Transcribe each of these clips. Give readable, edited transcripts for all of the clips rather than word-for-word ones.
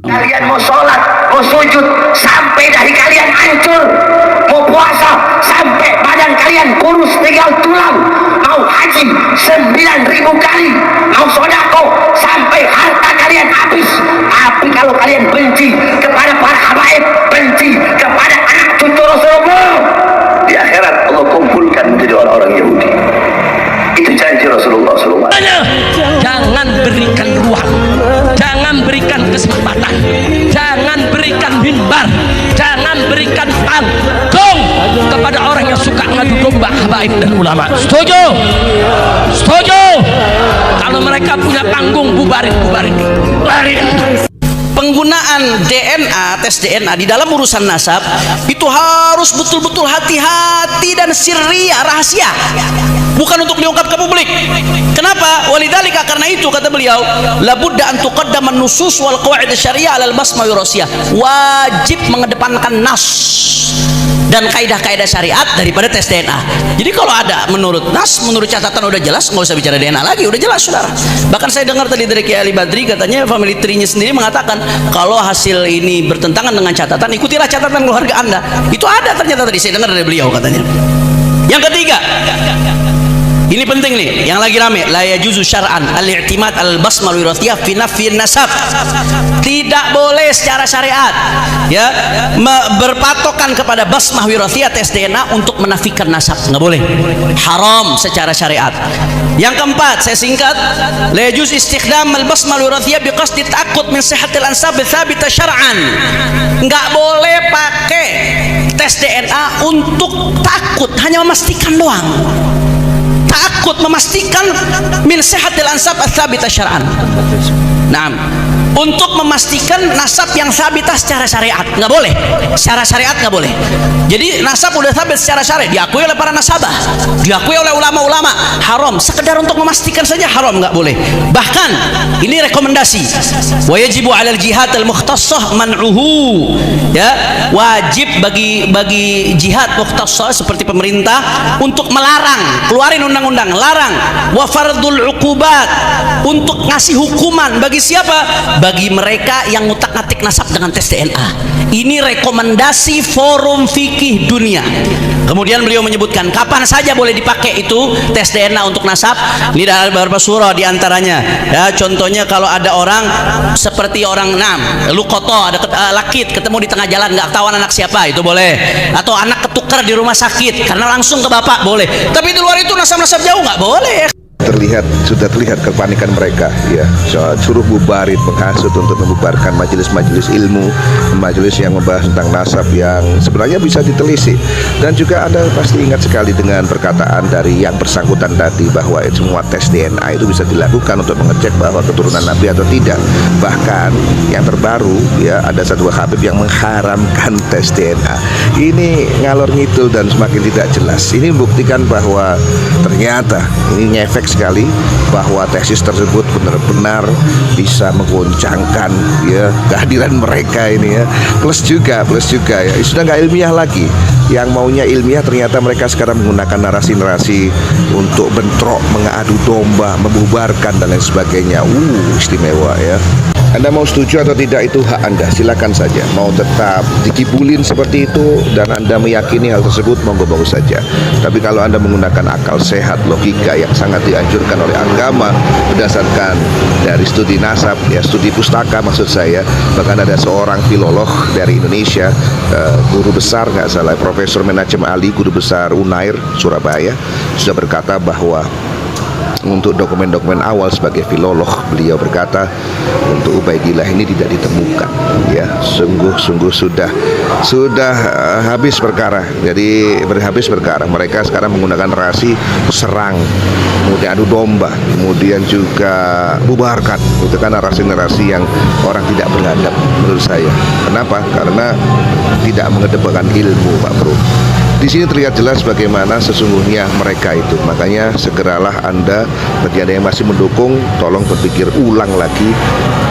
Kalian mau sholat, mau sujud sampai dari kalian hancur, mau puasa sampai badan kalian kurus tinggal tulang, mau haji 9.000 kali, mau sodako sampai harta kalian habis. Tapi kalau kalian benci kepada para habaib, benci kepada anak cucu Rasulullah, di akhirat Allah kumpulkan menjadi orang-orang Yahudi. Itu janji Rasulullah SAW. Jangan berikan ruang, jangan berikan kesempatan, jangan berikan mimbar, jangan berikan panggung kepada orang yang suka ngadu domba habaib dan ulama. Setuju? Setuju? Kalau mereka punya panggung, bubarin. Penggunaan DNA, tes DNA di dalam urusan nasab itu harus betul-betul hati-hati dan sirriyah, rahasia, bukan untuk diungkap ke publik. Kenapa? Walidzalika, karena itu kata beliau, labudda an tuqaddama an-nusus wal qawaid asy-syariah 'alal basma wa rasiyah. Wajib mengedepankan nas dan kaidah-kaidah syariat daripada tes DNA. Jadi kalau ada menurut nas, menurut catatan udah jelas, nggak usah bicara DNA lagi, udah jelas saudara. Bahkan saya dengar tadi dari Kiai Ali Badri, katanya family tree-nya sendiri mengatakan kalau hasil ini bertentangan dengan catatan, ikutilah catatan keluarga Anda. Itu ada ternyata, tadi saya dengar dari beliau katanya. Yang ketiga, ini penting nih, yang lagi rame, la yajuzu syar'an al-i'timad al-basmal wirathiyah fi nafyin nasab. Tidak boleh secara syariat ya berpatokan kepada basmah wirathiyah, tes DNA untuk menafikan nasab, nggak boleh, haram secara syariat. Yang keempat, saya singkat, la yajuz istikhdam al-basmal wirathiyah biqasdi ta'aqqud min sihhatil ansab tsabita syar'an. Nggak boleh pakai tes DNA untuk takut, hanya memastikan doang. Takut memastikan min sehatil ansab ats-tsabita syar'an. Nah, untuk memastikan nasab yang sabitah secara syariat nggak boleh, secara syariat nggak boleh. Jadi nasab udah sabit secara syariat, diakui oleh para nasabah, diakui oleh ulama-ulama, haram. Sekedar untuk memastikan saja haram, nggak boleh. Bahkan ini rekomendasi, wa yajibu 'alal jihad al-mukhtassah man'uhu, ya, wajib bagi jihad mukhtassah seperti pemerintah untuk melarang, keluarin undang-undang larang, wa fardul uqubat, untuk ngasih hukuman bagi siapa? Bagi mereka yang ngutak-ngatik nasab dengan tes DNA. Ini rekomendasi forum fikih dunia. Kemudian beliau menyebutkan kapan saja boleh dipakai itu tes DNA untuk nasab. Ini ada beberapa surah diantaranya. Ya, contohnya kalau ada orang seperti orang lukoto, ada lakit ketemu di tengah jalan, nggak tahu anak siapa, itu boleh. Atau anak ketukar di rumah sakit karena langsung ke bapak, boleh. Tapi di luar itu nasab-nasab jauh nggak boleh. Sudah terlihat kepanikan mereka, ya, suruh bubarin, menghasut untuk membubarkan majelis-majelis ilmu, majelis yang membahas tentang nasab yang sebenarnya bisa ditelisik. Dan juga Anda pasti ingat sekali dengan perkataan dari yang bersangkutan tadi bahwa semua tes DNA itu bisa dilakukan untuk mengecek bahwa keturunan Nabi atau tidak. Bahkan yang terbaru, ya, ada satu habib yang mengharamkan tes DNA. Ini ngalor ngidul dan semakin tidak jelas. Ini membuktikan bahwa ternyata ini ngefek sekali bahwa tesis tersebut benar-benar bisa menggoncangkan, ya, kehadiran mereka ini, ya. Plus juga ya, sudah nggak ilmiah lagi. Yang maunya ilmiah ternyata mereka sekarang menggunakan narasi-narasi untuk bentrok, mengadu domba, membubarkan dan lain sebagainya. Istimewa, ya. Anda mau setuju atau tidak itu hak Anda, silakan saja. Mau tetap dikibulin seperti itu dan Anda meyakini hal tersebut, monggo saja. Tapi kalau Anda menggunakan akal sehat, logika yang sangat dianjurkan oleh agama berdasarkan dari studi nasab, ya, studi pustaka maksud saya. Bahkan ada seorang filolog dari Indonesia, guru besar nggak salah, Profesor Menajem Ali, guru besar Unair Surabaya, sudah berkata bahwa untuk dokumen-dokumen awal sebagai filolog, beliau berkata untuk Ubaidillah ini tidak ditemukan, ya, sungguh sudah habis perkara. Jadi berhabis perkara. Mereka sekarang menggunakan narasi serang, kemudian adu domba, kemudian juga bubarkan. Itu kan narasi-narasi yang orang tidak beradab menurut saya. Kenapa? Karena tidak mengedepankan ilmu, Pak Bro. Di sini terlihat jelas bagaimana sesungguhnya mereka itu. Makanya segeralah Anda, bagi Anda yang masih mendukung, tolong berpikir ulang lagi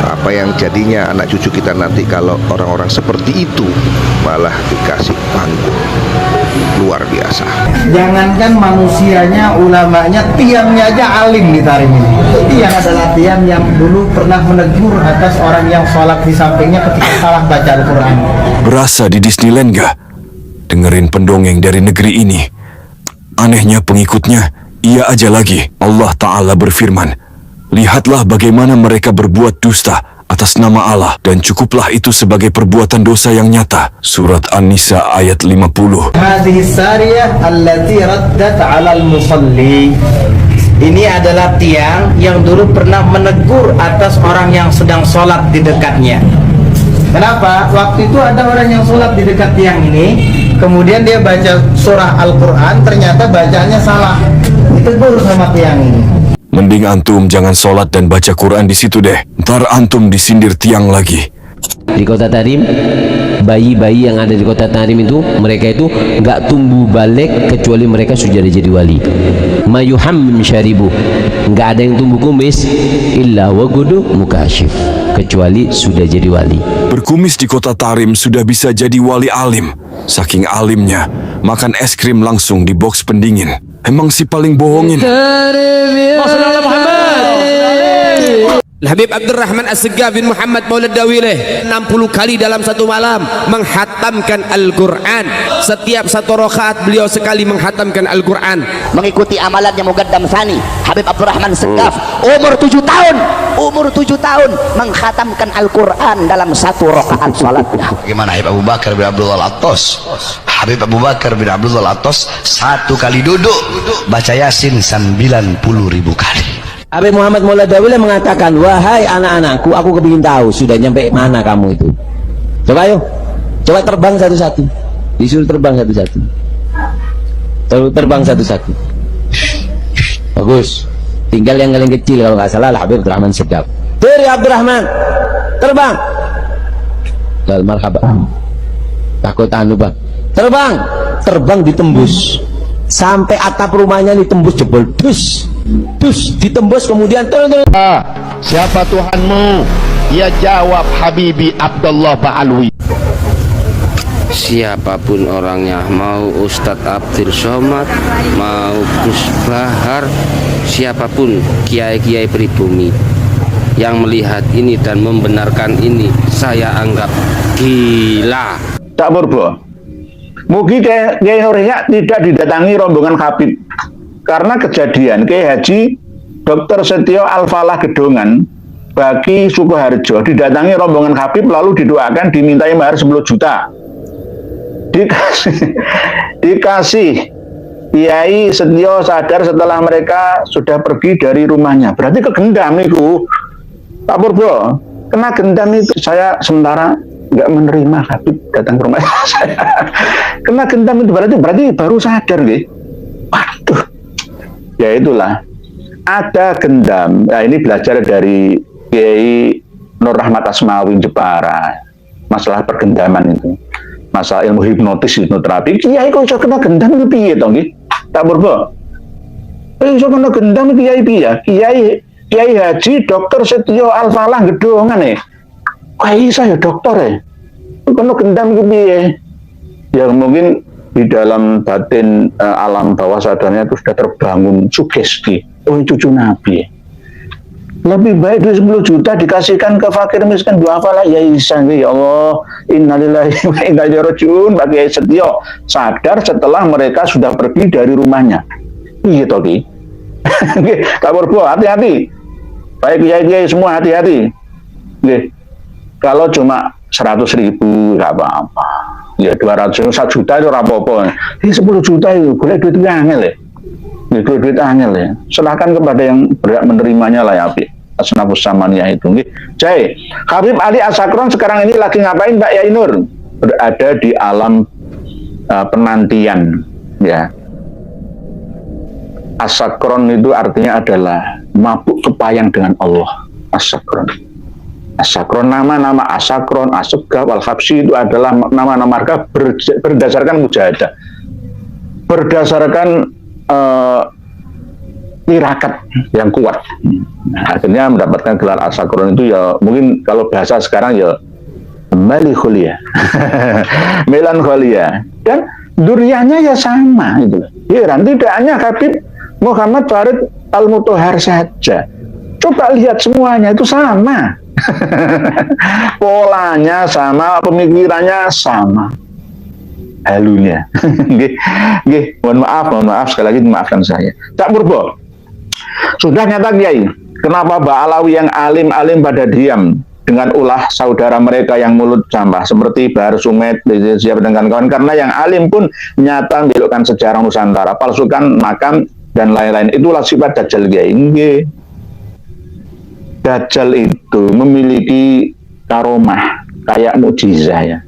apa yang jadinya anak cucu kita nanti kalau orang-orang seperti itu malah dikasih panggung. luar biasa. Jangankan manusianya, ulamanya, tiangnya aja alim di Tarim ini. Tiang adalah tiang yang dulu pernah menegur atas orang yang sholat di sampingnya ketika salah baca Al-Quran. Berasa di Disneyland gak? Dengerin pendongeng dari negeri ini. Anehnya pengikutnya, ia aja lagi. Allah Ta'ala berfirman, lihatlah bagaimana mereka berbuat dusta atas nama Allah, dan cukuplah itu sebagai perbuatan dosa yang nyata. Surat An-Nisa ayat 50. Hadhihi sariyah allati raddat 'alal musalli. Ini adalah tiang yang dulu pernah menegur atas orang yang sedang sholat di dekatnya. Kenapa? Waktu itu ada orang yang sholat di dekat tiang ini, kemudian dia baca surah Al-Quran, ternyata bacaannya salah. Ditegur sama tiang ini. Mending antum jangan sholat dan baca Quran di situ deh. Ntar antum disindir tiang lagi. Di kota Tarim, bayi-bayi yang ada di kota Tarim itu, mereka itu nggak tumbuh balik kecuali mereka sudah jadi wali. Mayuhammim syaribu, nggak ada yang tumbuh kumis illa wagudu mukashif, kecuali sudah jadi wali. Berkumis di kota Tarim sudah bisa jadi wali alim. Saking alimnya, makan es krim langsung di box pendingin. Emang si paling bohongin. Habib Abdurrahman As-Seggaf bin Muhammad Maulad Dawileh 60 kali dalam satu malam menghatamkan Al-Quran. Setiap satu rakaat beliau sekali menghatamkan Al-Quran. Mengikuti amalannya Mugaddam Sani Habib Abdurrahman As-Seggaf, umur 7 tahun menghatamkan Al-Quran dalam satu rakaat salatnya. Bagaimana Habib Abu Bakar bin Abdullah Al-Attas? Habib Abu Bakar bin Abdullah Al-Attas satu kali duduk baca Yasin 90.000 kali. Habib Muhammad Maulad Dawileh mengatakan, wahai anak-anakku, aku kepingin tahu sudah nyampe mana kamu itu. Coba yuk, coba terbang satu-satu. Disuruh terbang satu-satu. Terbang satu-satu. Bagus. Tinggal yang paling kecil kalau nggak salah Habib Abdurrahman As-Seggaf. Dari Abdurrahman, terbang. Lal marhaba. Takut anu bang. Terbang ditembus. Sampai atap rumahnya ditembus jebol. Dus ditembus, kemudian turun. Siapa Tuhanmu? Ia jawab, Habibi Abdullah Ba'alwi. Siapapun orangnya, mau Ustadz Abdul Somad, mau Gus Bahar, siapapun kiai-kiai pribumi yang melihat ini dan membenarkan ini, saya anggap gila. Tak berbohong. Mugi Kiai Nurihya tidak didatangi rombongan Habib, karena kejadian Kiai Haji Dr. Setio Al-Falah Gedongan Baki Sukoharjo didatangi rombongan Habib, lalu didoakan dimintai mahar 10 juta. Dikasih Kiai Setio sadar setelah mereka sudah pergi dari rumahnya. Berarti kegendam itu Pak Purbo, kena gendam itu. Saya sementara nggak menerima Habib datang ke rumah saya. Kena gendam itu berarti baru sadar gitu. Waduh, ya itulah, ada gendam. Nah, ini belajar dari Kiai Nur Rahmat Asmawi Jepara, masalah pergendaman itu, masalah ilmu hipnotis, hipnoterapi. Kiai kok iso kena gendam itu piye to nggih? Tak Purbo, iso kena gendam kiai piye? Kiai Haji Dr. Setio Al-Falah Gedongan Kiai saya dokter kena gendam itu piye? Ya mungkin di dalam batin alam bawah sadarnya itu sudah terbangun sugesti. Oh, cucu Nabi. Lebih baik duit 10 juta dikasihkan ke fakir miskin, dua apalah ya Isa, ya Allah, innalillahi wa inna ilaihi rajiun. Pak Kiai Setio sadar setelah mereka sudah pergi dari rumahnya. Iya toh Ki. Kabar buah, hati-hati. Baik kiai-kiai semua hati-hati. Kalau cuma 100.000 nggak apa-apa. Ya 200, 1 juta itu rapopo. Ini 10 juta itu boleh duit angel ya. Duit angel ya. Serahkan kepada yang berhak menerimanya lah ya Abi. Asnafus Samaniyah itu. Jai, Habib Ali As-Sakron sekarang ini lagi ngapain Mbak Yai Nur? Berada di alam penantian ya. As-Sakron itu artinya adalah mabuk kepayang dengan Allah. As-Sakron. As-Sakron, nama-nama As-Sakron, As-Seggaf, Al-Habsyi itu adalah nama-nama marga berdasarkan mujahadah, berdasarkan tirakat yang kuat. Akhirnya mendapatkan gelar As-Sakron itu ya mungkin kalau bahasa sekarang ya melankolia. Melankolia. Dan duriannya ya sama itu. Heran, tidak hanya Habib Muhammad Farid Al-Mutahhar saja. Coba lihat semuanya itu sama. Polanya sama, pemikirannya sama. Halunya. Nggih, mohon maaf sekali lagi maafkan saya. Cak Purbo. Sudah nyata Kiai, kenapa Mbak Alawi yang alim-alim pada diam dengan ulah saudara mereka yang mulut sampah seperti Bahar Sumet, siapa dengan kawan, karena yang alim pun nyata belokkan sejarah Nusantara, palsukan makam dan lain-lain. Itulah sifat Dajjal Kiai. Dajjal itu memiliki karomah kayak mukjizah ya.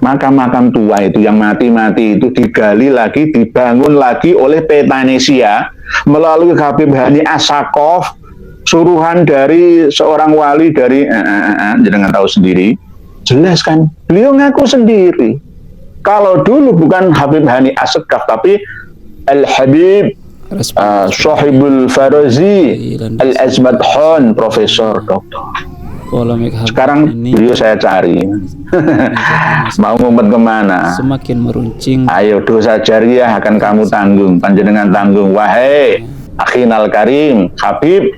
Makam-makam tua itu yang mati-mati itu digali lagi, dibangun lagi oleh Petanesia melalui Habib Hani As-Sakaf, suruhan dari seorang wali dari jangan tahu sendiri. Jelas kan? Beliau ngaku sendiri. Kalau dulu bukan Habib Hani As-Sakaf tapi Al-Habib Sohibul Farazi Al-Azmat Khan, Profesor Doktor. Sekarang beliau saya cari. Mau ngumpet kemana? Semakin meruncing. Ayo, dosa jariah akan kamu tanggung, panjenengan tanggung. Wahai akhinal karim, Habib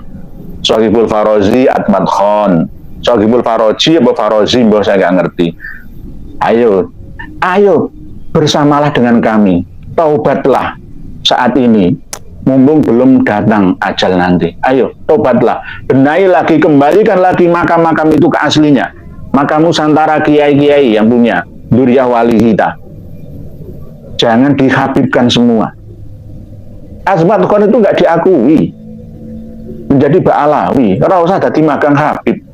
Sohibul Farazi Azmat Khan. Sohibul Farazi apa Farazi, mbah saya nggak ngerti. Ayo bersamalah dengan kami. Taubatlah saat ini. Mumpung belum datang ajal nanti. Ayo, tobatlah. Benahi lagi, kembalikan lagi makam-makam itu ke aslinya. Makam Nusantara kiai-kiai yang punya, Duriah wali kita. Jangan dihabibkan semua. Azmat Khan itu nggak diakui. Menjadi Ba'alawi. Kalau usah jadi magang Habib.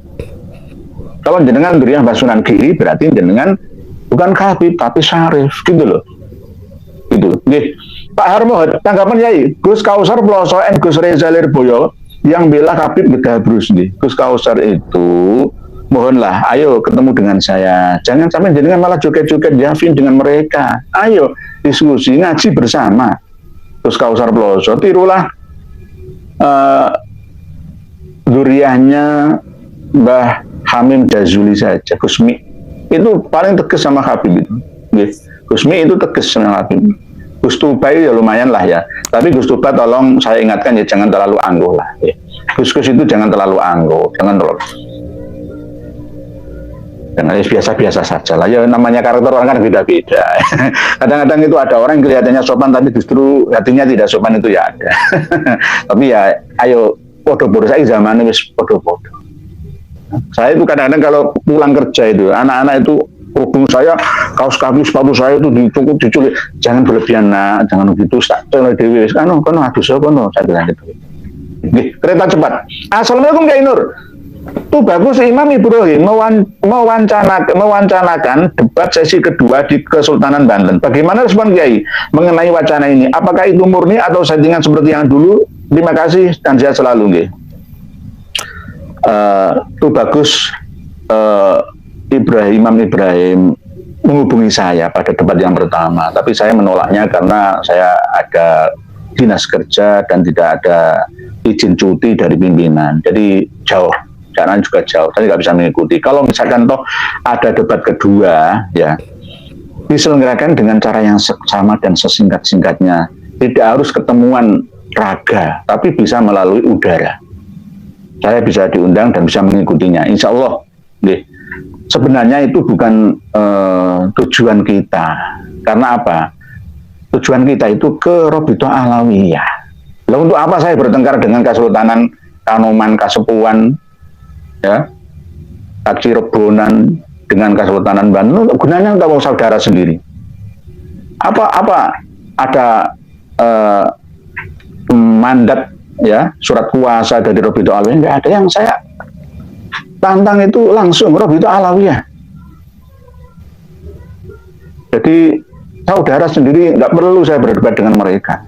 Kalau jenengan Duriah Basunan Giri, berarti jenengan bukan Habib, tapi Syarif. Gitu loh. Gitu. Nih. Pak Harmohot, tanggapan Yai, Gus Kausar Ploso and Gus Reza Lirboyo yang bela Habib Gedabrus nih. Gus Kausar itu, mohonlah, ayo ketemu dengan saya. Jangan sampai jenengan malah joget-joget Yafin dengan mereka. Ayo diskusi, ngaji bersama. Gus Kausar Ploso, tirulah duriahnya Mbah Hamim Jazuli saja. Gusmi itu paling tegas sama Habib itu. Gusmi itu tegas sama Habib. Gus Tuba ya lumayan lah ya, tapi Gus Tuba tolong saya ingatkan ya jangan terlalu angkuh lah. Gus-gus itu jangan terlalu angkuh, jangan biasa-biasa saja lah. Ya namanya karakter orang kan beda-beda. Kadang-kadang itu ada orang yang kelihatannya sopan tapi justru hatinya tidak sopan, itu ya ada. Tapi ya ayo podo-podo, saya zamannya wis podo-podo. Saya itu kadang-kadang kalau pulang kerja itu anak-anak itu hubung saya, kaos kaki sepatu saya itu diculik, jangan berlebihan nak, jangan begitu, tak oleh dewi, kono aduh saya bilang gitu. Kereta cepat. Assalamualaikum Kiai Nur. Tuh bagus Imam Ibrahim mewancanakan debat sesi kedua di Kesultanan Banten. Bagaimana respon Kiai mengenai wacana ini? Apakah itu murni atau settingan seperti yang dulu? Terima kasih dan sehat selalu nggih. Tuh bagus. Imam Ibrahim menghubungi saya pada debat yang pertama, tapi saya menolaknya karena saya ada dinas kerja dan tidak ada izin cuti dari pimpinan, jadi jauh, jalan juga jauh, saya nggak bisa mengikuti. Kalau misalkan toh ada debat kedua, ya diselenggarakan dengan cara yang sama dan sesingkat-singkatnya, tidak harus ketemuan raga, tapi bisa melalui udara. Saya bisa diundang dan bisa mengikutinya, insya Allah. Sebenarnya itu bukan tujuan kita. Karena apa? Tujuan kita itu ke Robito Alawiyah. Lalu untuk apa saya bertengkar dengan Kesultanan Kanoman, Kasepuan, ya, Kaci Rebonan dengan Kesultanan Banten? Gunanya untuk saudara sendiri. Apa ada mandat, ya, surat kuasa dari Robito Alawiyah? Nggak ada. Yang saya tantang itu langsung Robito Alawiyah. Jadi saudara sendiri nggak perlu saya berdebat dengan mereka.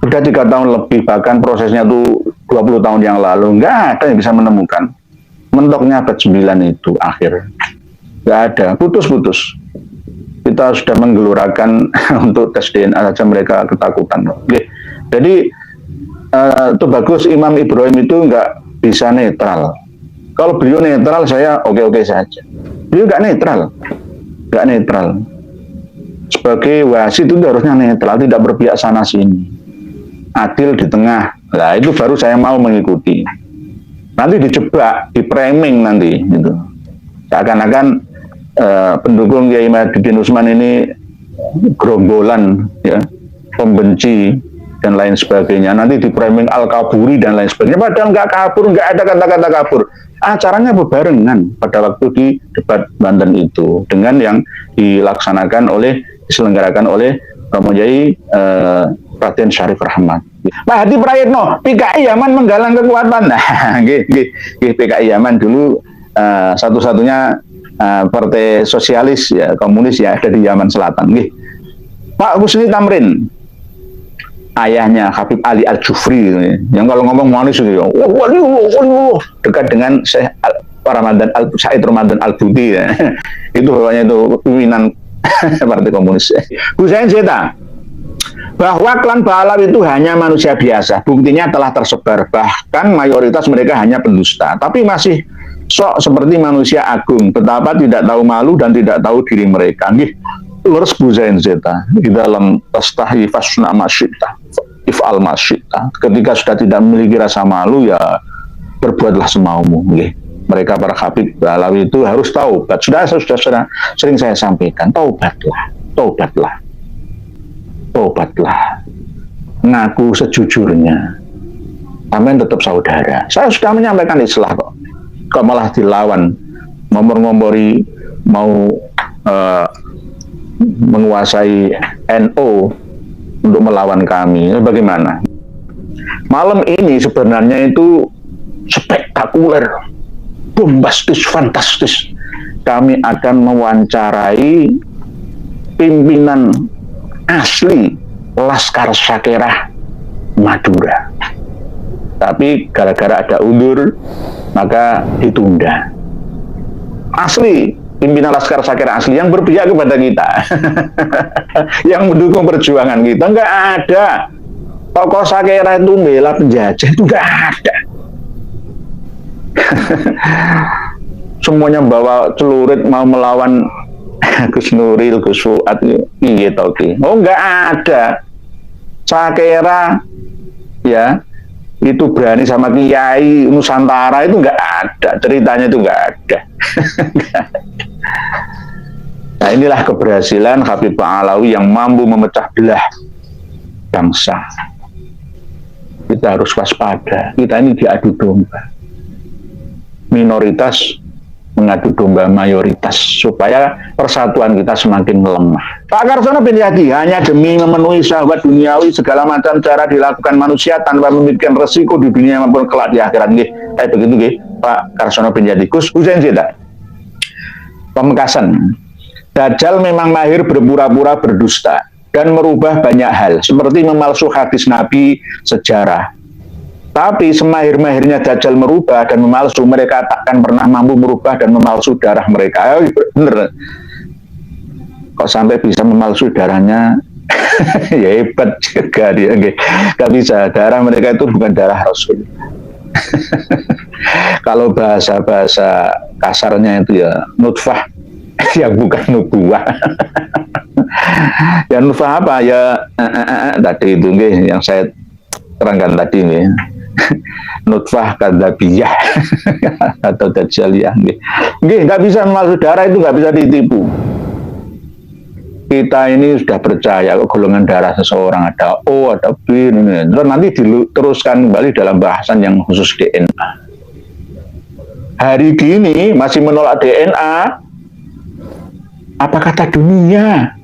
Sudah 3 tahun lebih, bahkan prosesnya itu 20 tahun yang lalu, nggak ada yang bisa menemukan. Mentoknya abad 9 itu akhir, nggak ada, putus-putus. Kita sudah menggelurakan untuk tes DNA saja mereka ketakutan. Oke. Jadi itu bagus Imam Ibrahim itu nggak bisa netral. Kalau beliau netral, saya oke-oke saja. Beliau nggak netral. sebagai wasit itu harusnya netral, tidak berpihak sana sini, adil di tengah. Nah itu baru saya mau mengikuti. Nanti dijebak, di framing nanti gitu. Seakan-akan pendukung Kiai Mahyudin Utsman ini gerombolan ya, pembenci dan lain sebagainya. Nanti di framing al-kaburi dan lain sebagainya. Padahal nggak kabur, nggak ada kata-kata kabur. Acaranya berbarengan pada waktu di debat Banten itu dengan yang diselenggarakan oleh Romo Yai Raden Syarif Rahmat. Pak Hadi Prayitno, PKI Yaman menggalang kekuatan. Nah, PKI Yaman dulu satu-satunya partai sosialis ya, komunis ya ada di Yaman Selatan. Pak Husni Tamrin, ayahnya Habib Ali Al-Jufri yang kalau ngomong manis gitu, dekat dengan Syekh Said Ramadan Al-Buti ya. Itu bawahnya itu pimpinan partai komunis. Husain Zeta, bahwa klan Ba'alawi itu hanya manusia biasa, buktinya telah tersebar, bahkan mayoritas mereka hanya pendusta, tapi masih sok seperti manusia agung, betapa tidak tahu malu dan tidak tahu diri mereka. Lurus Husain Zeta di dalam Tastahi Fasna Masyita If'al Masyita, ketika sudah tidak memiliki rasa malu ya berbuatlah semaumu. Mereka para Habib Ba'alawi itu harus taubat. Sudah sering saya sampaikan, taubatlah, ngaku sejujurnya, sampean tetap saudara. Saya sudah menyampaikan islah kok malah dilawan, ngompor-ngompori mau menguasai NU untuk melawan kami. Bagaimana? Malam ini sebenarnya itu spektakuler, bombastis, fantastis. Kami akan mewawancarai pimpinan asli Laskar Sakerah Madura. Tapi gara-gara ada undur, maka ditunda. Asli pimpinan Laskar Sakerah asli yang berpihak kepada kita, yang mendukung perjuangan kita, nggak ada. Tokoh Sakerah itu membela penjajah itu nggak ada. Semuanya bawa celurit mau melawan Gus Nuril, Gus Fuad, gitu. Oh nggak ada. Sakerah ya itu berani sama Kiai Nusantara itu nggak ada, ceritanya itu nggak ada. Nah inilah keberhasilan Habib Ba'alawi yang mampu memecah belah bangsa. Kita harus waspada, kita ini diadu domba, minoritas mengadu domba mayoritas supaya persatuan kita semakin lemah. Pak Karsono bin Yadi, hanya demi memenuhi syahwat duniawi segala macam cara dilakukan manusia tanpa memikirkan resiko di dunia maupun kelak di akhirat. Kayak begitu Pak Karsono bin Yadi. Gus Husain Zeta, pemekasan. Dajjal memang mahir berpura-pura berdusta dan merubah banyak hal seperti memalsu hadis Nabi, sejarah. Tapi semahir-mahirnya Dajjal merubah dan memalsu, mereka takkan pernah mampu merubah dan memalsu darah mereka. Bener. Kok sampai bisa memalsu darahnya? Ya hebat juga dia. Gak bisa. Darah mereka itu bukan darah Rasul. Kalau bahasa-bahasa kasarnya itu ya nutfah, yang bukan nubuah. Ya nutfah apa? Ya tadi itu yang saya terangkan tadi nih. Nutfah kadzabiyah atau dajjaliyah. Nggak bisa memalsu darah, itu nggak bisa ditipu. Kita ini sudah percaya golongan darah seseorang ada O, ada B, terus nanti diteruskan kembali dalam bahasan yang khusus DNA. Hari gini masih menolak DNA, apa kata dunia?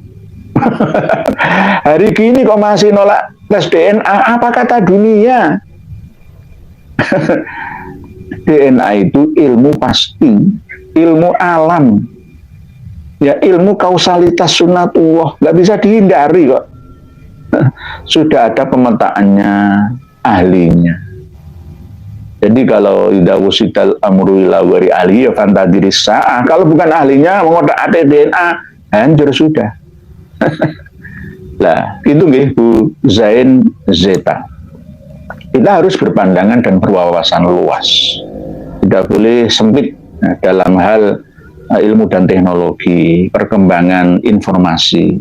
Hari gini kok masih nolak tes DNA, apa kata dunia? DNA itu ilmu pasti, ilmu alam, ya ilmu kausalitas sunnatullah, nggak bisa dihindari kok. Sudah ada pemetaannya, ahlinya. Jadi kalau idza wusidal amru ila wari ahli ya fantadiris sa'ah. Kalau bukan ahlinya mengotak-atik DNA, hancur sudah. Lah, itu nggih Bu Zain Zeta. Kita harus berpandangan dan berwawasan luas. Tidak boleh sempit dalam hal ilmu dan teknologi, perkembangan informasi.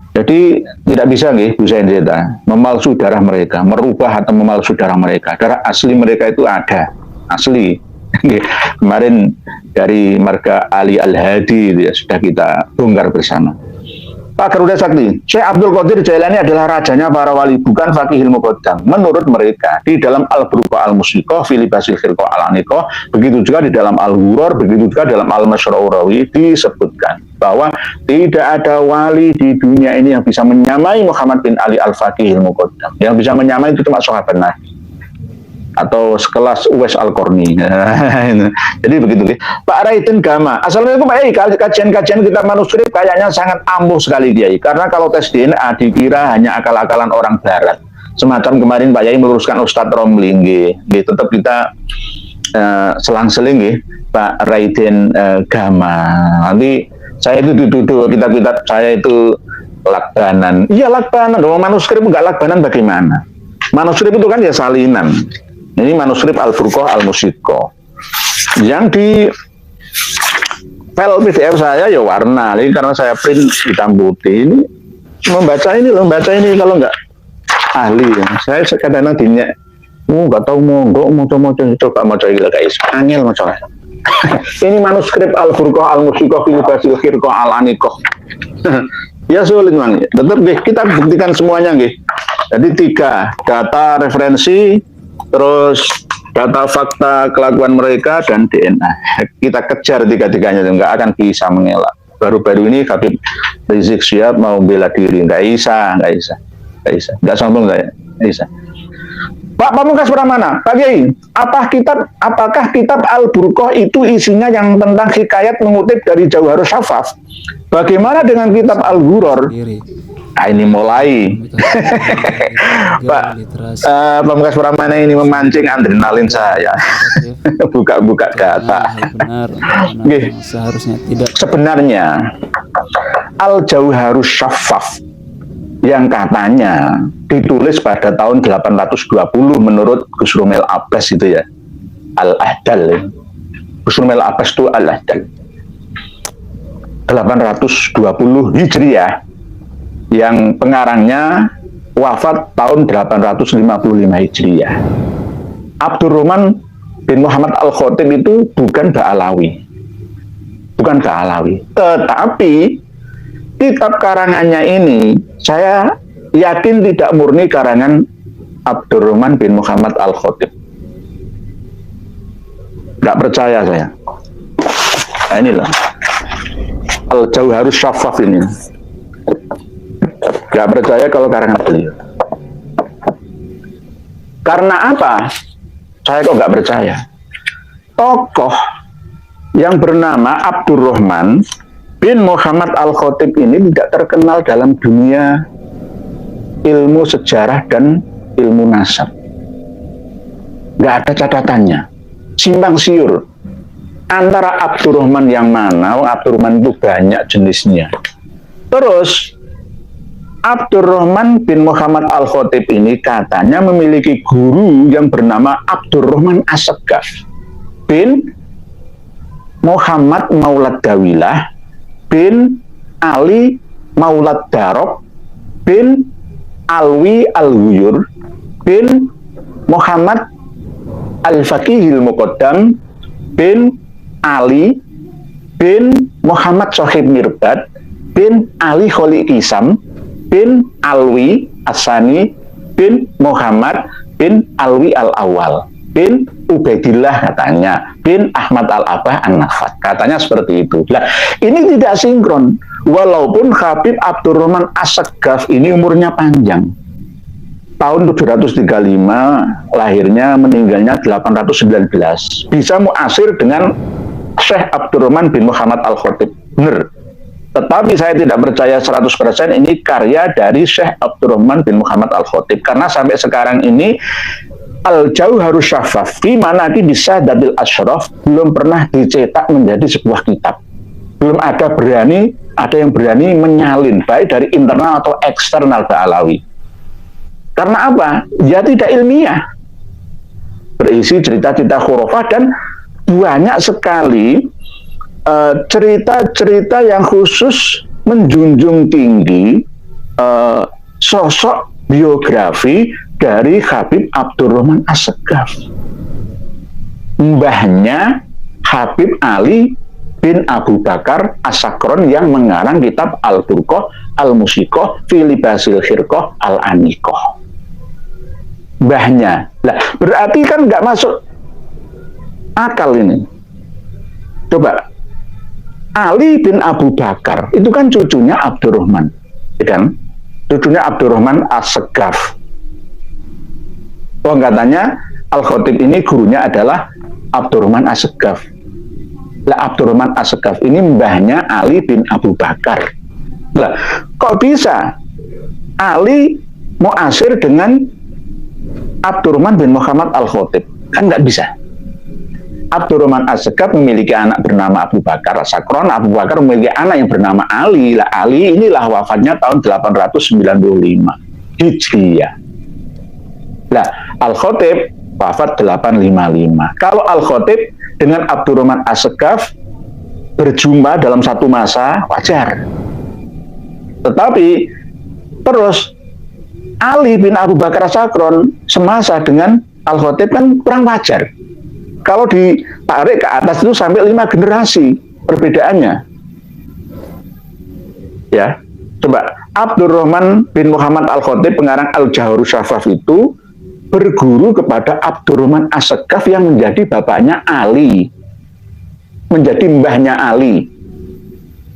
Jadi tidak bisa nih Bu Sendeta memalsu darah mereka, merubah atau memalsu darah mereka. Darah asli mereka itu ada, asli. Kemarin dari marga Ali Al-Hadi ya, sudah kita bongkar bersama. Pak Garuda Sakti, Syekh Abdul Qadir Jailani adalah rajanya para wali, bukan fakihil muqaddam. Menurut mereka, di dalam Al-Burqa Al-Musiqah, Filibasil Khirqah Al-Aniqah, begitu juga di dalam Al-Ghurur, begitu juga dalam Al-Masyra'urawi, disebutkan bahwa tidak ada wali di dunia ini yang bisa menyamai Muhammad bin Ali Al-Fakihil Muqaddam. Yang bisa menyamai itu cuma sahabat Nabi atau sekelas Uwais Al-Qarni. Jadi begitu. Pak Raiden Gama, assalamualaikum Pak. Kajian-kajian kita manuskrip kayaknya sangat ampuh sekali Kiai, karena kalau tes DNA dikira hanya akal-akalan orang barat. Semacam kemarin Pak Yai meluruskan Ustadz Romli, tetap kita selang-seling Pak Raiden Gama. Nanti saya itu dituduh kitab-kitab saya itu lakbanan. Iya lakbanan, dong. Manuskrip enggak lakbanan bagaimana? Manuskrip itu kan ya salinan. Ini manuskrip Al-Burqah Al-Musiqah. Yang di file PDF saya ya warna, ini karena saya print hitam putih. Ini membaca ini kalau nggak ahli ya. Saya kadang-kadang dinyak, nggak tahu mau coba mau coba guys, angel mau coba. Ini manuskrip Al-Burqah Al-Musiqah Filibasil Khirqah Al-Aniqah. Ya sulit memang. Tetap kita buktikan semuanya nggih. Jadi 3 data referensi, terus data fakta kelakuan mereka dan DNA. Kita kejar 3-3-nya, nggak akan bisa mengelak. Baru-baru ini Habib Rizik Syihab mau bela diri, nggak bisa, nggak sombong saya, nggak bisa. Pak Pamungkas Pramana, Pak Kiai, apakah kitab Al-Burqah itu isinya yang tentang hikayat mengutip dari Jauharus Syafaf? Bagaimana dengan kitab Al-Ghurur? Nah, ini mulai Pak Pamungkas Pramana ini memancing adrenalin saya. Buka-buka data. Sebenarnya Al-Jauharus Syafaf yang katanya ditulis pada tahun 820 menurut Gus Rumel Abbas itu ya, Al-Ahdal. Gus Rumel Abbas itu Al-Ahdal 820 Hijriah, yang pengarangnya wafat tahun 855 Hijriah. Abdurrahman bin Muhammad Al-Khatib itu bukan Ba'alawi, tetapi kitab karangannya ini saya yakin tidak murni karangan Abdurrahman bin Muhammad Al-Khatib. Nggak percaya saya. Nah, inilah Al-Jauharus Syafaf ini. Nggak percaya kalau karangan beliau. Karena apa? Saya kok nggak percaya. Tokoh yang bernama Abdurrahman bin Muhammad Al-Khatib ini tidak terkenal dalam dunia ilmu sejarah dan ilmu nasab. Nggak ada catatannya. Simpang siur. Antara Abdurrahman yang mana, Abdurrahman itu banyak jenisnya. Terus, Abdurrahman bin Muhammad Al-Khatib ini katanya memiliki guru yang bernama Abdurrahman As-Saggaf bin Muhammad Maulad Dawilah bin Ali Maulad Darab bin Alwi Al-Ghuyur bin Muhammad Al-Fakihil Muqaddam bin Ali bin Muhammad Sohib Mirbad bin Ali Kholi Kisam bin Alwi Asani bin Muhammad bin Alwi Al-Awal bin Ubaidillah katanya bin Ahmad Al-Abah An-Nafat, katanya seperti itu. Nah, ini tidak sinkron walaupun Habib Abdurrahman As-Saggaf ini umurnya panjang, tahun 735 lahirnya, meninggalnya 819, bisa muasir dengan Syekh Abdurrahman bin Muhammad Al-Khatib, benar. Tetapi saya tidak percaya 100% ini karya dari Syekh Abdurrahman bin Muhammad Al-Khatib, karena sampai sekarang ini Al-Jauharus Syafaf fi Manaqib Sadatil Asyraf belum pernah dicetak menjadi sebuah kitab. Belum ada yang berani menyalin baik dari internal atau eksternal Ba'alawi. Karena apa? Ya tidak ilmiah. Berisi cerita-cerita khurafat dan banyak sekali cerita-cerita yang khusus menjunjung tinggi sosok biografi dari Habib Abdurrahman As-Segaf, mbahnya Habib Ali bin Abu Bakar As-Sakron yang mengarang kitab Al-Burqah Al-Musiqah fi Libasil Khirqah Al-Aniqah. Mbahnya. Lah, berarti kan nggak masuk akal ini. Coba, Ali bin Abu Bakar itu kan cucunya Abdurrahman, ya kan? Cucunya Abdurrahman As-Segaf. Oh, katanya Al-Khatib ini gurunya adalah Abdurrahman As-Segaf. Lah, Abdurrahman As-Segaf ini mbahnya Ali bin Abu Bakar. Lah, kok bisa Ali muasir dengan Abdurrahman bin Muhammad Al-Khatib? Kan nggak bisa. Abdurrahman As-Segaf memiliki anak bernama Abu Bakar As-Sakron. Abu Bakar memiliki anak yang bernama Ali. Lah, Ali inilah wafatnya tahun 895 Hijriah. Lah, Al-Khatib wafat 855. Kalau Al-Khatib dengan Abdurrahman As-Segaf berjumpa dalam satu masa, wajar. Tetapi terus Ali bin Abu Bakar As-Sakron semasa dengan Al-Khatib kan kurang wajar. Kalau ditarik ke atas itu sampai 5 generasi perbedaannya. Ya, coba Abdurrahman bin Muhammad Al-Khatib pengarang Al-Jawharus Syafaf itu berguru kepada Abdurrahman As-Segaf yang menjadi bapaknya Ali, menjadi mbahnya Ali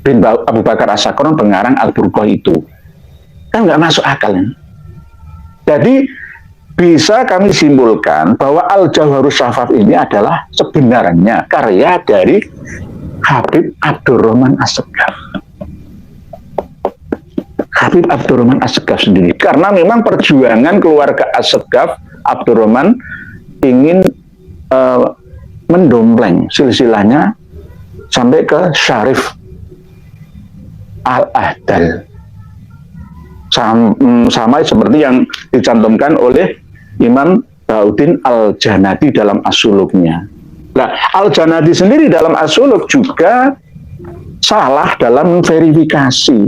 bin Abu Bakar As-Sakron pengarang Al-Burqah itu. Kan nggak masuk akalnya. Jadi bisa kami simpulkan bahwa Al-Jawharus Syafaf ini adalah sebenarnya karya dari Habib Abdurrahman As-Segaf. Habib Abdurrahman As-Segaf sendiri. Karena memang perjuangan keluarga As-Segaf, Abdurrahman ingin mendompleng silsilahnya sampai ke Syarif Al-Ahdal. Sama seperti yang dicantumkan oleh Imam Bauddin Al-Janadi dalam As-Suluknya. Nah, Al-Janadi sendiri dalam As-Suluk juga salah dalam verifikasi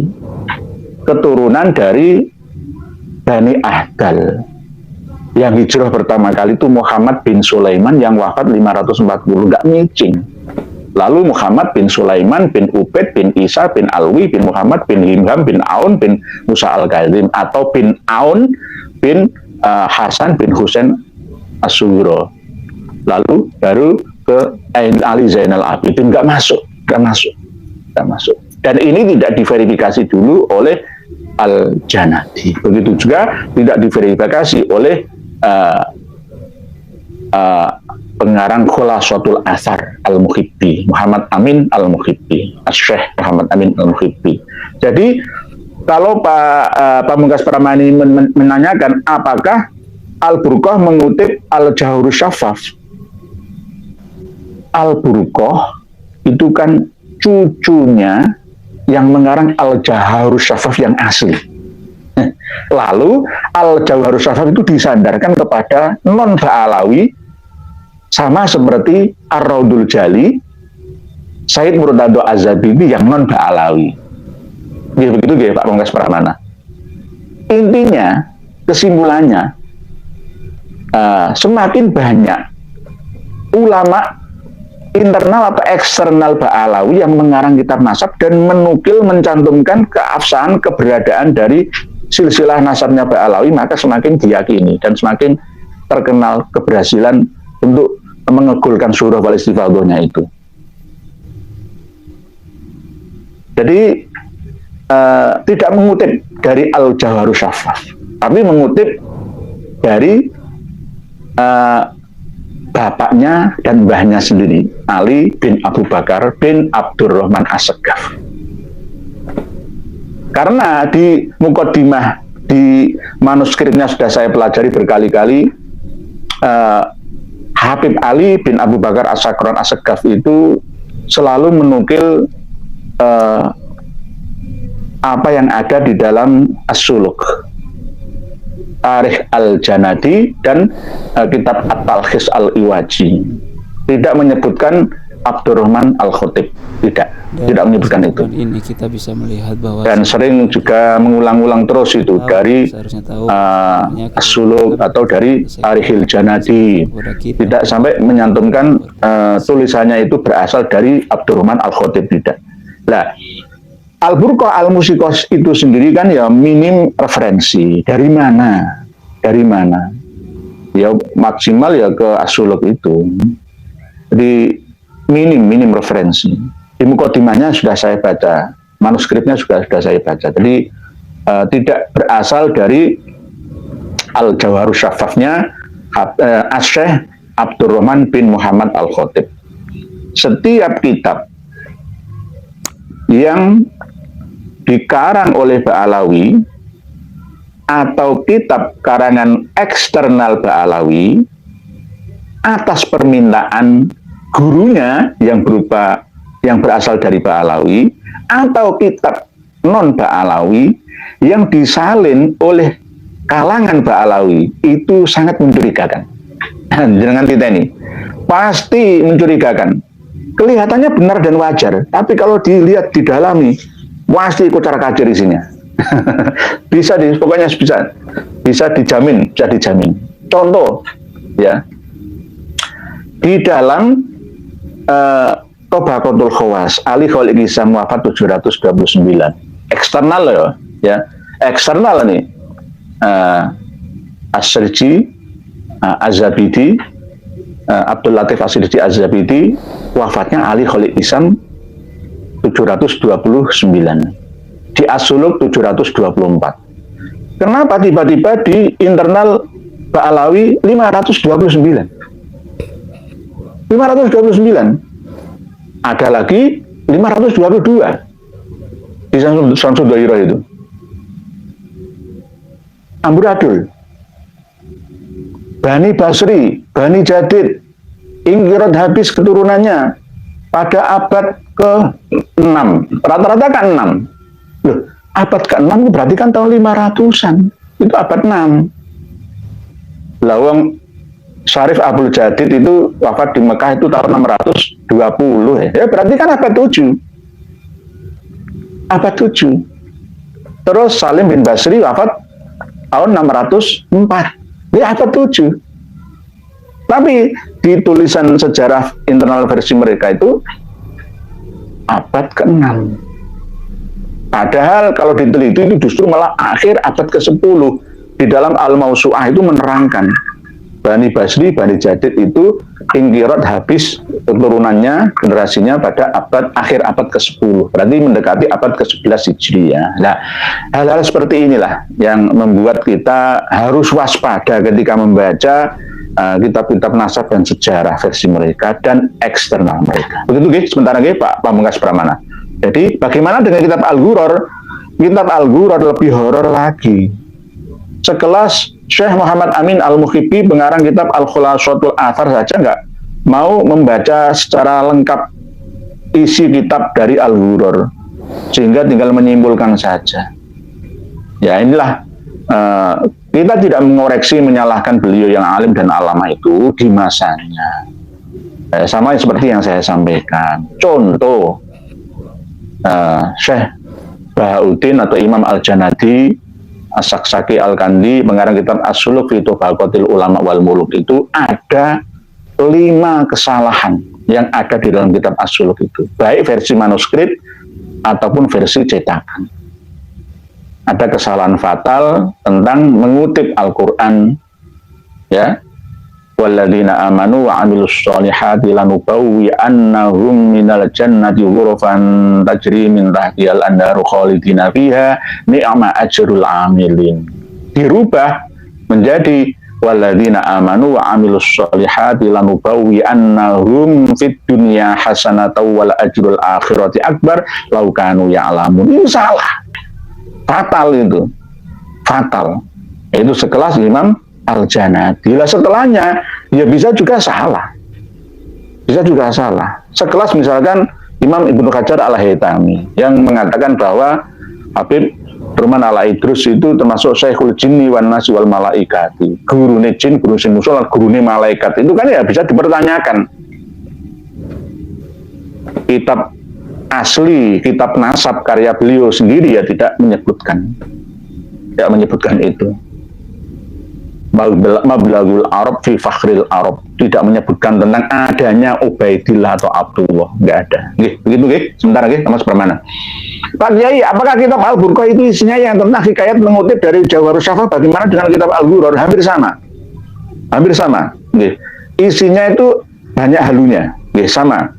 keturunan dari Bani Ahdal. Yang hijrah pertama kali itu Muhammad bin Sulaiman yang wafat 540, nggak micing. Lalu Muhammad bin Sulaiman bin Ubaid bin Isa bin Alwi bin Muhammad bin Himham bin Aun bin Musa Al-Kazim atau bin Aun bin Hasan bin Husain As-Sugro. Lalu baru ke Ain Ali Zainal Abidin, nggak masuk. Dan ini tidak diverifikasi dulu oleh Al-Janadi. Begitu juga tidak diverifikasi oleh pengarang Khulasatul Athar Al-Muhibbi, Muhammad Amin Al-Muhibbi, Syekh Muhammad Amin Al-Muhibbi. Jadi kalau Pak Pamungkas Pramani menanyakan apakah Al-Burqah mengutip Al-Jawharus Syafaf, Al-Burqah itu kan cucunya yang mengarang Al-Jawharus Syafaf yang asli. Lalu Al-Jawharus Syafaf itu disandarkan kepada non-Ba'alawi, sama seperti Ar-Raudul Jali, Said Murtado Az-Zabibi yang non-Ba'alawi. Ya, begitu ya Pak Pamungkas Pramana. Intinya, kesimpulannya, semakin banyak ulama internal atau eksternal Ba'alawi yang mengarang kitab nasab dan menukil, mencantumkan keabsahan keberadaan dari silsilah nasabnya Ba'alawi, maka semakin diyakini dan semakin terkenal keberhasilan untuk mengegulkan surah wal istifadhahnya itu. Jadi tidak mengutip dari Al-Jawharus Syafaf, tapi mengutip dari bapaknya dan mbahnya sendiri, Ali bin Abu Bakar bin Abdurrahman As-Segaf. Karena di muqaddimah, di manuskripnya sudah saya pelajari berkali-kali, Habib Ali bin Abu Bakar As-Sakron As-Segaf itu selalu menukil apa yang ada di dalam As-Suluk, Tarikh Al-Janadi dan kitab At-Talkhis Al-Iwaji. Tidak menyebutkan Abdurrahman Al-Khatib. Tidak menyebutkan itu. Ini kita bisa melihat bahwa Dan sering juga mengulang-ulang terus itu dari As-Suluk atau dari Tarikhil Janadi. Tidak sampai menyantumkan tulisannya itu berasal dari Abdurrahman Al-Khatib, tidak. Nah, Al-Burqah Al-Musiqah itu sendiri kan ya minim referensi. Dari mana? Dari mana? Ya maksimal ya ke As-Suluk itu. Jadi minim referensi. Di mukadimahnya sudah saya baca, manuskripnya sudah saya baca. Jadi tidak berasal dari Al-Jawharus Syafafnya Asy-Syaikh Abdurrahman bin Muhammad Al-Khatib. Setiap kitab yang dikarang oleh Ba'alawi atau kitab karangan eksternal Ba'alawi atas permintaan gurunya yang berasal dari Ba'alawi atau kitab non Ba'alawi yang disalin oleh kalangan Ba'alawi itu sangat mencurigakan. Jangan kita ini pasti mencurigakan. Kelihatannya benar dan wajar, tapi kalau dilihat didalami pasti kucar-kacir isinya. Pokoknya bisa dijamin. Contoh ya, di dalam Tabaqatul Khawas Ali Khalid Hisam wafat 729, eksternal ya eksternal nih, As-Sirji Az-Zabidi, Abdul Latif As-Sirji Az-Zabidi wafatnya Ali Khalid Hisam 729, di As-Suluk 724. Kenapa tiba-tiba di internal Ba'alawi 529? Ada lagi 522 di Syamsul Dairah itu. Amburadul, Bani Basri, Bani Jadid, Ingkirat habis keturunannya pada abad ke-6. Rata-rata kan 6. Loh, abad ke-6 itu berarti kan tahun 500-an. Itu abad 6. Lawang Syarif Abdul Jadid itu wafat di Mekah itu tahun 620 ya. Berarti kan abad 7. Abad 7. Terus Salim bin Basri wafat tahun 604. Ya abad 7. Tapi di tulisan sejarah internal versi mereka itu abad ke-6. Padahal kalau diteliti itu justru malah akhir abad ke-10. Di dalam Al-Mausu'ah itu menerangkan Bani Basri, Bani Jadid itu ingkirat habis keturunannya, generasinya pada akhir abad ke-10. Berarti mendekati abad ke-11 Hijriah. Nah, hal-hal seperti inilah yang membuat kita harus waspada ketika membaca kitab-kitab nasab dan sejarah versi mereka dan eksternal mereka. Begitu guys, sebentar lagi Pak Pamungkas Pramana. Jadi bagaimana dengan kitab Al-Ghuror? Kitab Al-Ghuror lebih horor lagi. Sekelas Syekh Muhammad Amin Al-Muhibbi pengarang kitab Al-Khulasatul Athar saja nggak mau membaca secara lengkap isi kitab dari Al-Ghuror, sehingga tinggal menyimpulkan saja. Ya inilah kita tidak mengoreksi menyalahkan beliau yang alim dan alama itu di masanya. Sama seperti yang saya sampaikan. Contoh Syekh Bahauddin atau Imam Al-Janadi As-Saksaki Al-Kandi mengarang kitab As-Suluk fi Tabaqatil Ulama wal Muluk itu ada 5 kesalahan yang ada di dalam kitab As-Suluk itu, baik versi manuskrip ataupun versi cetakan. Ada kesalahan fatal tentang mengutip Al-Qur'an, ya. Walladzina amanu wa 'amilus sholihati lanubawwi'annahum minal jannati ghurafan tajri min tahtihal anharu khalidina fiha ni'ma ajrul 'amilin. Dirubah menjadi walladzina amanu wa 'amilus sholihati lanubawwi'annahum fid dunya hasanatan wal ajrul akhirati akbar law kanu ya'lamun. Ini salah. Fatal itu. Fatal. Itu sekelas Imam Al-Janadi. Lah setelahnya ya bisa juga salah. Bisa juga salah. Sekelas misalkan Imam Ibnu Hajar Al-Haytami yang mengatakan bahwa Habib Ruman Al-Idrus itu termasuk Syekhul Jinni wan Nasi wal Malaikati. Gurune jin, guru sin musuh, gurune malaikat. Itu kan ya bisa dipertanyakan. kitab asli, kitab nasab karya beliau sendiri ya tidak menyebutkan itu. Mablagul Arab fi fakhril Arab, tidak menyebutkan tentang adanya Ubaidillah atau Abdullah, nggak ada. Begitu nggih. Sebentar nggih, Mas Permana. Pak Kiai, apakah kitab Al-Burqah itu isinya yang tentang hikayat mengutip dari Jawharus Syafah? Bagaimana dengan kitab Al-Ghurrar? Hampir sama. Nggih. Isinya itu banyak halunya, nggih, sama.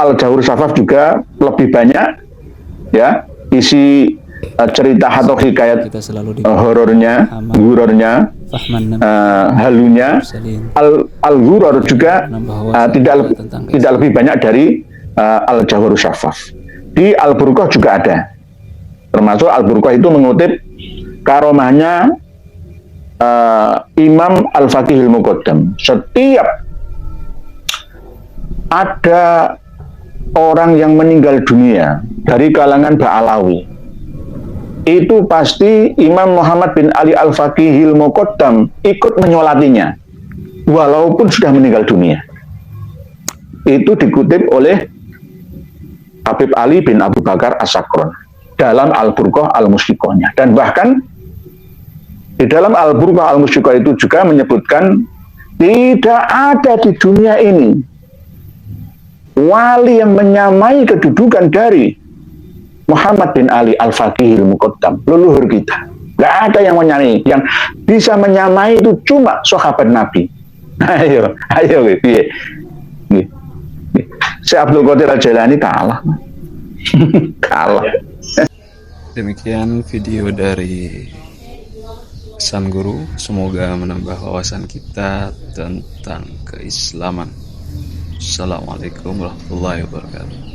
Al-Jawharus Syafah juga lebih banyak, ya, isi cerita atau hikayat horornya, ghurarnya, halunya. Al-Ghurrar juga tidak lebih banyak dari Al-Jawharus Syafaf. Di Al-Burqah juga ada, termasuk Al-Burqah itu mengutip karomahnya Imam Al-Faqihil Muqaddam. Setiap ada orang yang meninggal dunia dari kalangan Ba'alawi, itu pasti Imam Muhammad bin Ali Al-Faqihil Muqaddam ikut menyolatinya walaupun sudah meninggal dunia. Itu dikutip oleh Habib Ali bin Abu Bakar As-Sakron dalam Al-Burqah Al-Musyiqohnya. Dan bahkan di dalam Al-Burqah Al-Musyiqoh itu juga menyebutkan tidak ada di dunia ini wali yang menyamai kedudukan dari Muhammad bin Ali Al-Faqihil Muqaddam, leluhur kita. Gak ada yang menyamai. Yang bisa menyamai itu cuma sahabat Nabi. Ayo, piye. Si Abdul Qadir Al-Jailani kalah. Demikian video dari San Guru, semoga menambah wawasan kita tentang keislaman. Assalamualaikum warahmatullahi wabarakatuh.